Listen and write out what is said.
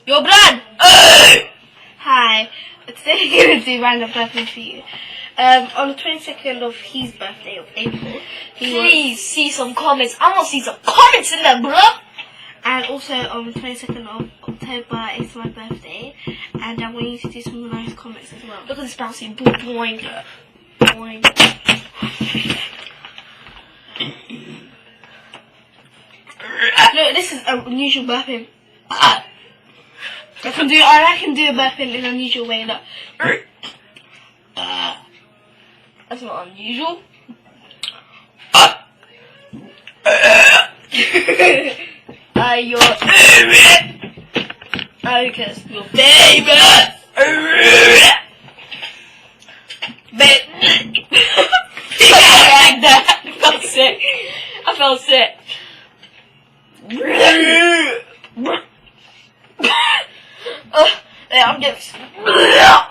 Your blood! Hi, today we're going to do random birthday for you. On the 22nd of his birthday of April, Please see some comments. I want to see some comments in there, bro. and also on the 22nd of October is my birthday, and I want you to do some nice comments as well. Look at this bouncy boing. Boing. Look, this is unusual burping. I can do a burping in an unusual way. Look. That's not unusual. Your because your baby. Like that. I felt sick. Yeah, I'm getting.